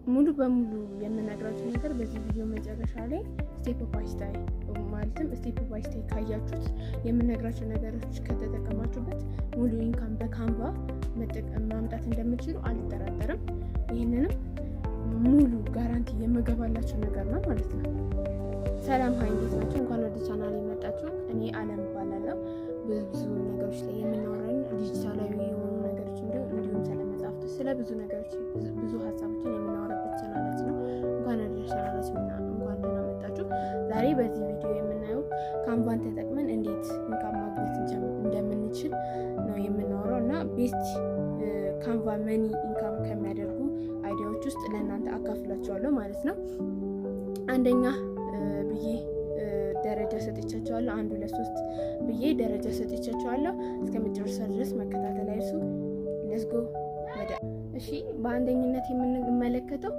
ሙሉ በሙሉ የምነግራችሁ ነገር በዚህ ቪዲዮ መጨረሻ ላይ ስቴፕ ባይ ስቴፕ ማለትም ስቴፕ ባይ ስቴፕ ካያችሁት የምነግራችሁ ነገሮች ከተጠቀማችሁበት ሙሉ ኢንካም በካንቫ ማምጣት እንደምትችሉ አልጠራጠርም። ይህንንም ሙሉ ጋራንቲ የምገባላችሁ ነገር ነው ማለት ነው። ሰላም ሀይ፣ እንዴት ናችሁ? እንኳን ወደ ቻናል የመጣችሁ። እኔ አለም እባላለሁ። ብዙ ነገሮች ላይ የምናወራን ዲጂታላዊ የሆኑ ነገሮች እንዲሁም ስለ መጽሐፍቶች፣ ስለ ብዙ ነገሮች ብዙ ሀሳቦችን የምናወራበት ቻናላችን ነው። እንኳን ወደ ቻናላችን እንኳን ደህና መጣችሁ። ዛሬ በዚህ ቪዲዮ የምናየው ካንቫን ተጠቅመን እንዴት ኢንካም ማግኘት እንደምንችል ነው የምናወራው እና ቤስት ካንቫ መኒ ኢንካም ከሚያደርጉ አይዲያዎች ውስጥ ለእናንተ አካፍላችኋለሁ ማለት ነው። አንደኛ ብዬ ደረጃ ሰጥቻችኋለሁ። 1 2 3 ብዬ ደረጃ ሰጥቻችኋለሁ። እስከ መጨረሻ ድረስ መከታተል አይርሱ። ሌትስ ጎ ወደ እሺ። በአንደኝነት የምንመለከተው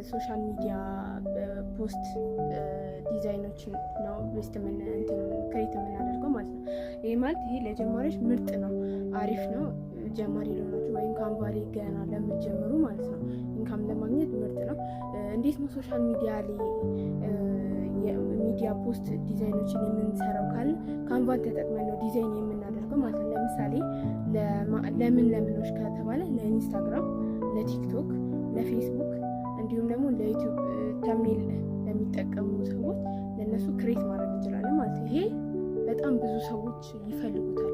ሶሻል ሚዲያ ፖስት ዲዛይኖችን ነው ቤስት ክሬት የምናደርገው ማለት ነው። ይሄ ማለት ይሄ ለጀማሪዎች ምርጥ ነው፣ አሪፍ ነው። ጀማሪ ለሆናችሁ ወይም ካንቫ ላይ ገና ለምትጀምሩ ማለት ነው ኢንካም ለማግኘት ምርጥ ነው። እንዴት ነው ሶሻል ሚዲያ ላይ የሚዲያ ፖስት ዲዛይኖችን የምንሰራው ካለ ካንቫን ተጠቅመን ነው ዲዛይን የምናደርገው ማለት ነው። ለምሳሌ ለምኖች ከተባለ ለኢንስታግራም፣ ለቲክቶክ፣ ለፌስቡክ እንዲሁም ደግሞ ለዩቲዩብ ተምኔል ለሚጠቀሙ ሰዎች ለነሱ ክሬት ማድረግ እንችላለን ማለት ነው። ይሄ በጣም ብዙ ሰዎች ይፈልጉታል።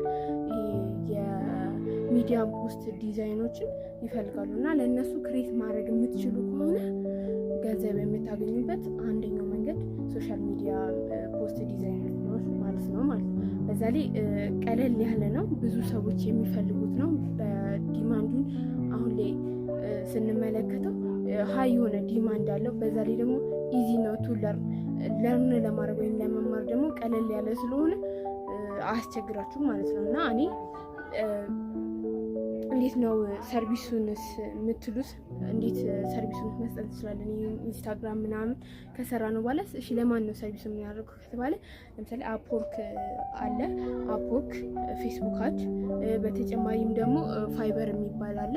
የሚዲያ ፖስት ዲዛይኖችን ይፈልጋሉ እና ለነሱ ክሬት ማድረግ የምትችሉ ከሆነ ገንዘብ የምታገኙበት አንደኛው መንገድ ሶሻል ሚዲያ ፖስት ዲዛይን ማለት ነው። በዛ ላይ ቀለል ያለ ነው፣ ብዙ ሰዎች የሚፈልጉት ነው። በዲማንዱን አሁን ላይ ስንመለከተው ሀይ የሆነ ዲማንድ አለው። በዛ ላይ ደግሞ ኢዚ ነው ቱ ለርን ለማድረግ ወይም ለመማር ደግሞ ቀለል ያለ ስለሆነ አያስቸግራችሁም ማለት ነው እና እኔ እንዴት ነው ሰርቪሱንስ የምትሉት? እንዴት ሰርቪሱን መስጠት እንችላለን? ኢንስታግራም ምናምን ከሰራ ነው በኋላ እሺ ለማን ነው ሰርቪሱን የሚያደርገው ከተባለ ለምሳሌ አፕወርክ አለ። አፕወርክ፣ ፌስቡክ አድ፣ በተጨማሪም ደግሞ ፋይበር የሚባል አለ።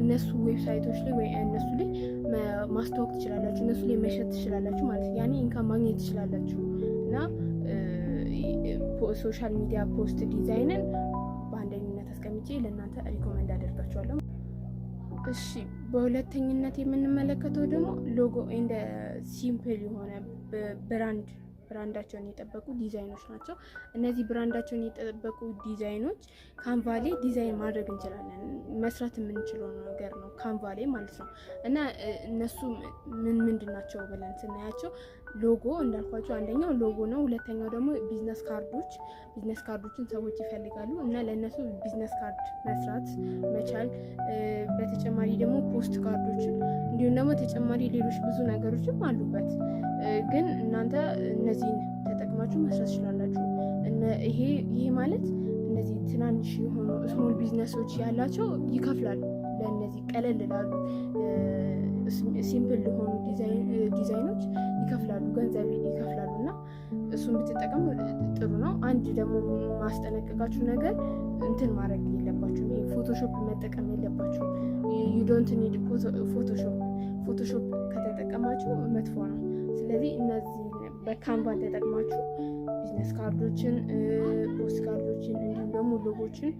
እነሱ ዌብሳይቶች ላይ ወይ እነሱ ላይ ማስተዋወቅ ትችላላችሁ፣ እነሱ ላይ መሸጥ ትችላላችሁ ማለት ነው። ያኔ ኢንካም ማግኘት ትችላላችሁ እና ሶሻል ሚዲያ ፖስት ዲዛይንን በአንደኝነት አስቀምጬ ለእናንተ ሪኮመንድ አደርጋችኋለሁ። እሺ በሁለተኝነት የምንመለከተው ደግሞ ሎጎ እንደ ሲምፕል የሆነ ብራንዳቸውን የጠበቁ ዲዛይኖች ናቸው። እነዚህ ብራንዳቸውን የጠበቁ ዲዛይኖች ካንቫ ላይ ዲዛይን ማድረግ እንችላለን። መስራት የምንችለው ነገር ነው ካንቫ ላይ ማለት ነው እና እነሱ ምንድን ናቸው ብለን ስናያቸው ሎጎ እንዳልኳቸው አንደኛው ሎጎ ነው። ሁለተኛው ደግሞ ቢዝነስ ካርዶችን ሰዎች ይፈልጋሉ እና ለእነሱ ቢዝነስ ካርድ መስራት መቻል፣ በተጨማሪ ደግሞ ፖስት ካርዶችን እንዲሁም ደግሞ ተጨማሪ ሌሎች ብዙ ነገሮችም አሉበት። ግን እናንተ እነዚህን ተጠቅማችሁ መስራት ትችላላችሁ። ይሄ ማለት እነዚህ ትናንሽ የሆኑ ስሞል ቢዝነሶች ያላቸው ይከፍላሉ። ለእነዚህ ቀለል ላሉ ሲምፕል ለሆኑ ዲዛይኖች ይከፍላሉ፣ ገንዘብ ይከፍላሉ እና እሱን ብትጠቀሙ ጥሩ ነው። አንድ ደግሞ ማስጠነቀቃችሁ ነገር እንትን ማድረግ የለባችሁ፣ ይሄ ፎቶሾፕ መጠቀም የለባችሁ። ዩ ዶንት ኒድ ፎቶሾፕ ከተጠቀማችሁ መጥፎ ነው። ስለዚህ እነዚህ በካንቫን ተጠቅማችሁ ቢዝነስ ካርዶችን፣ ፖስት ካርዶችን እንዲሁም ደግሞ ሎጎችን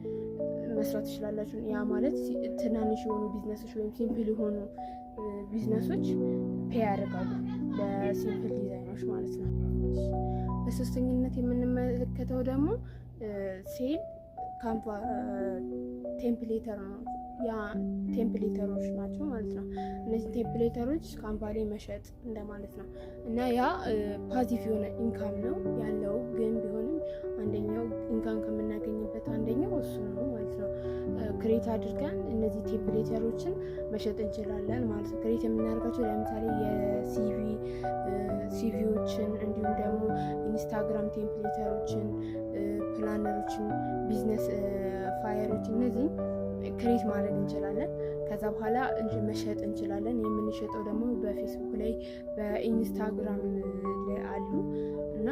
መስራት ትችላላችሁ። ያ ማለት ትናንሽ የሆኑ ቢዝነሶች ወይም ሲምፕል የሆኑ ቢዝነሶች ፔ ያደርጋሉ ለሲምፕል ዲዛይኖች ማለት ነው። በሶስተኝነት የምንመለከተው ደግሞ ሴል ካንቫ ቴምፕሌተር ነው። ያ ቴምፕሌተሮች ናቸው ማለት ነው። እነዚህ ቴምፕሌተሮች ካንቫ ላይ መሸጥ እንደማለት ነው እና ያ ፓሲቭ የሆነ ኢንካም ነው ያለው። ግን ቢሆንም አንደኛው ኢንካም ከምናገኝበት አንደኛው እሱ ነው ማለት ነው። ክሬት አድርገን እነዚህ ቴምፕሌተሮችን መሸጥ እንችላለን ማለት ነው። ክሬት የምናደርጋቸው ለምሳሌ የሲቪዎችን እንዲሁም ደግሞ ኢንስታግራም ቴምፕሌተሮችን፣ ፕላነሮችን፣ ቢዝነስ ፋየሮችን እነዚህ ክሬት ማድረግ እንችላለን። ከዛ በኋላ መሸጥ እንችላለን። የምንሸጠው ደግሞ በፌስቡክ ላይ በኢንስታግራም ላይ አሉ እና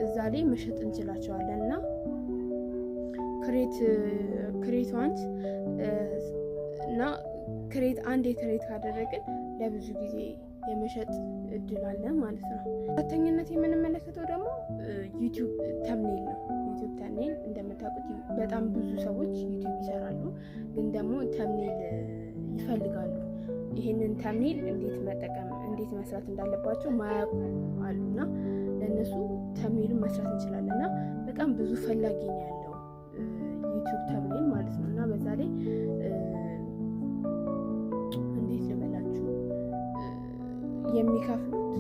እዛ ላይ መሸጥ እንችላቸዋለን እና ክሬት ዋንስ እና ክሬት አንዴ ክሬት ካደረግን ለብዙ ጊዜ የመሸጥ እድል አለ ማለት ነው። ሁለተኛነት የምንመለከተው ደግሞ ዩቲዩብ ተምኔል ነው። ዩቲዩብ ተምኔል እንደምታውቁት በጣም ብዙ ሰዎች ዩቲዩብ ይሰራሉ፣ ግን ደግሞ ተምኔል ይፈልጋሉ። ይህንን ተምኔል እንዴት መጠቀም እንዴት መስራት እንዳለባቸው ማያውቁ አሉና ለእነሱ ተምኔሉን መስራት እንችላለን እና በጣም ብዙ ፈላጊ ነው ያለው ዩቲዩብ ተምኔል ማለት ነው። እና በዛ ላይ እንዴት ልበላችሁ የሚከፍሉት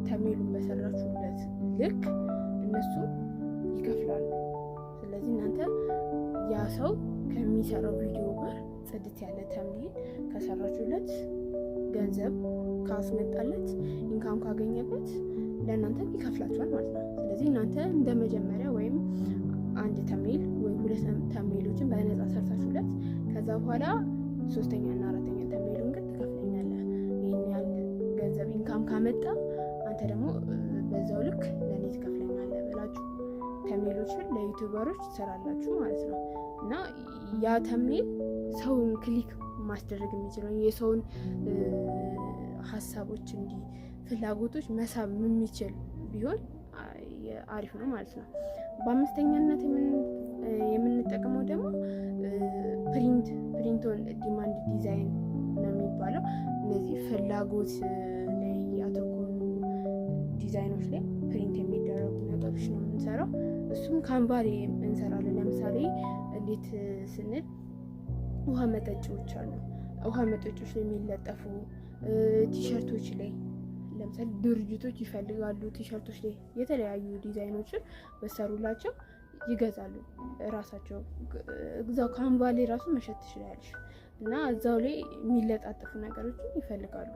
ተምኔሉን በሰራችሁለት ልክ እነሱ ይከፍላሉ። ስለዚህ እናንተ ያ ሰው ከሚሰራው ቪዲዮ ጋር ጽድት ያለ ተምኔል ከሰራችሁለት ገንዘብ ካስመጣለት ኢንካም ካገኘበት ለእናንተ ይከፍላችኋል ማለት ነው። ስለዚህ እናንተ እንደ መጀመሪያ ወይም አንድ ተምኔል ወይም 2 ተምኔሎችን በነፃ ሰርታችሁለት ከዛ በኋላ 3ኛ እና 4ኛ ተምኔሉን ግን ትከፍለኛለህ፣ ይህን ያህል ገንዘብ ኢንካም ካመጣ አንተ ደግሞ በዛው ልክ ለእኔ ትከፍለኛለህ ብላችሁ ተምኔሎችን ለዩቲዩበሮች ትሰራላችሁ ማለት ነው። እና ያ ተምኔል ሰውን ክሊክ ማስደረግ የሚችለው የሰውን ሀሳቦች ፍላጎቶች መሳብ የሚችል ቢሆን አሪፍ ነው ማለት ነው። በአምስተኛነት የምንጠቀመው ደግሞ ፕሪንት ኦን ዲማንድ ዲዛይን ነው የሚባለው። እነዚህ ፍላጎት ላይ ያተኮሩ ዲዛይኖች ላይ ፕሪንት የሚደረጉ ነገሮች ነው የምንሰራው። እሱም ካንቫ ላይ እንሰራለን። ለምሳሌ እንዴት ስንል ውሃ መጠጫዎች አሉ። ውሃ መጠጫዎች ላይ የሚለጠፉ ቲሸርቶች ላይ ለምሳሌ ድርጅቶች ይፈልጋሉ። ቲሸርቶች ላይ የተለያዩ ዲዛይኖችን በሰሩላቸው ይገዛሉ። ራሳቸው እዛው ካንቫ ላይ ራሱ መሸጥ ትችላለሽ እና እዛው ላይ የሚለጣጠፉ ነገሮችን ይፈልጋሉ።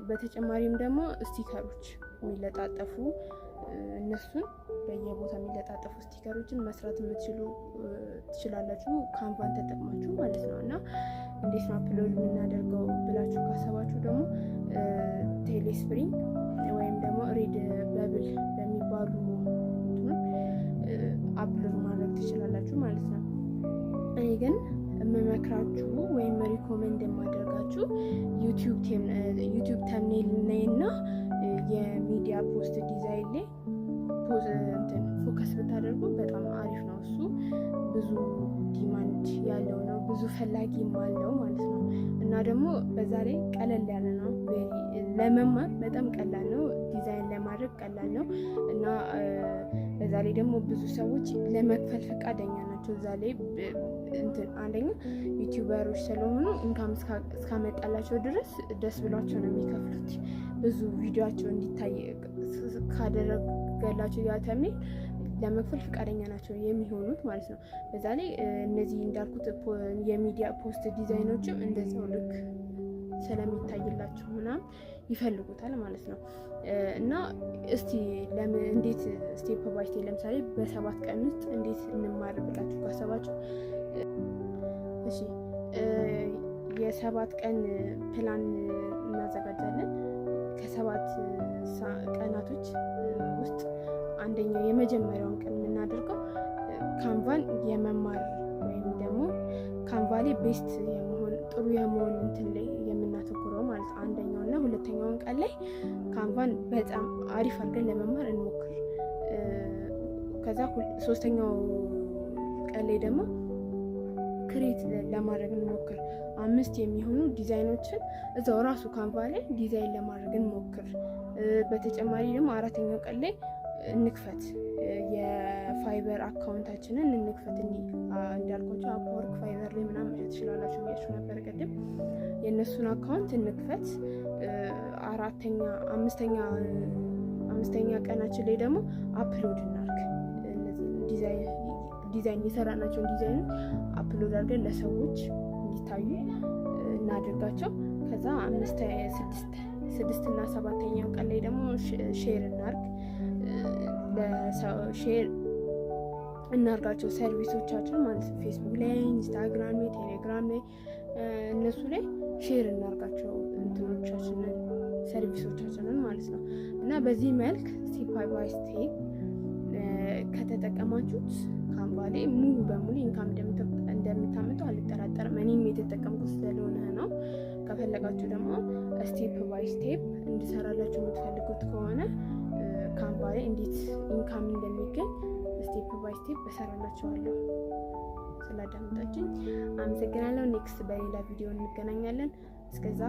በተጨማሪም ደግሞ ስቲከሮች የሚለጣጠፉ እነሱን በየቦታ የሚለጣጠፉ ስቲከሮችን መስራት ትችላላችሁ ካንቫን ተጠቅማችሁ ማለት ነው። እና እንዴት ነው አፕሎድ የምናደርገው ብላችሁ ካሰባችሁ ደግሞ ቴሌስፕሪንግ ወይም ደግሞ ሬድ በብል በሚባሉ አፕሎድ ማድረግ ትችላላችሁ ማለት ነው። እኔ ግን የምመክራችሁ ወይም ሪኮመንድ የማደርጋችሁ ዩቲዩብ ተምኔል ላይ እና የሚዲያ ፖስት ዲዛይን ላይ ፎከስ ብታደርጉ በጣም አሪፍ ነው። እሱ ብዙ ዲማንድ ያለው ነው፣ ብዙ ፈላጊም አለው ማለት ነው። እና ደግሞ በዛ ላይ ቀለል ያለ ነው፣ ለመማር በጣም ቀላል ነው፣ ዲዛይን ለማድረግ ቀላል ነው። እና በዛ ላይ ደግሞ ብዙ ሰዎች ለመክፈል ፈቃደኛ ናቸው። እዛ ላይ አንደኛ ዩቲዩበሮች ስለሆኑ ኢንካም እስካመጣላቸው ድረስ ደስ ብሏቸው ነው የሚከፍሉት። ብዙ ቪዲዮቸው እንዲታይ ካደረገላቸው ያ ተምኔል ለመክፈል ፈቃደኛ ናቸው የሚሆኑት ማለት ነው። በዛ ላይ እነዚህ እንዳልኩት የሚዲያ ፖስት ዲዛይኖችም እንደዚያው ልክ ስለሚታይላቸው ምናምን ይፈልጉታል ማለት ነው። እና እስቲ እንዴት ስቴፕ ባይ ስቴፕ ለምሳሌ በ7 ቀን ውስጥ እንዴት እንማር ብላችሁ ካሰባችሁ እሺ የ7 ቀን ፕላን እናዘጋጃለን። ከ7 ቀናቶች ውስጥ አንደኛው የመጀመሪያውን ቀን የምናደርገው ካንቫን የመማር ወይም ደግሞ ካንቫ ላይ ቤስት የመሆን ጥሩ የመሆን እንትን ላይ የምናተኩረው ማለት ነው። አንደኛው እና ሁለተኛውን ቀን ላይ ካንቫን በጣም አሪፍ አድርገን ለመማር እንሞክር። ከዛ 3ኛው ቀን ላይ ደግሞ ክሬት ለማድረግ እንሞክር። 5 የሚሆኑ ዲዛይኖችን እዛው ራሱ ካንቫ ላይ ዲዛይን ለማድረግ እንሞክር። በተጨማሪ ደግሞ 4ኛው ቀን ላይ እንክፈት፣ የፋይበር አካውንታችንን እንክፈት። እንዳልኳቸው አፕወርክ ፋይበር ላይ ምናምን መሸጥ ትችላላችሁ ብያችሁ ነበር ቅድም። የእነሱን አካውንት እንክፈት። 5ኛ ቀናችን ላይ ደግሞ አፕሎድ እናድርግ። እነዚህ ዲዛይን የሰራናቸውን ዲዛይን አፕሎድ አድርገን ለሰዎች እንዲታዩ እናድርጋቸው። ከዛ 5፣ 6 እና 7ኛው ቀን ላይ ደግሞ ሼር እናድርግ። ሼር እናርጋቸው ሰርቪሶቻችን ማለት ነው። ፌስቡክ ላይ፣ ኢንስታግራም ላይ፣ ቴሌግራም ላይ እነሱ ላይ ሼር እናርጋቸው እንትኖቻችንን ሰርቪሶቻችንን ማለት ነው። እና በዚህ መልክ ስቴፕ ባይ ስቴፕ ከተጠቀማችሁት ካንቫ ላይ ሙሉ በሙሉ ኢንካም እንደምታመጡ አልጠራጠርም። እኔም የተጠቀምኩት ስለሆነ ነው። ከፈለጋችሁ ደግሞ ስቴፕ ባይ ስቴፕ እንድሰራላችሁ የምትፈልጉት ከሆነ ካንቫ ላይ እንዴት ኢንካም እንደሚገኝ ስቴፕ ባይ ስቴፕ እሰራላችኋለሁ። ስላዳመጣችሁኝ አመሰግናለሁ። ኔክስት በሌላ ቪዲዮ እንገናኛለን። እስከዛ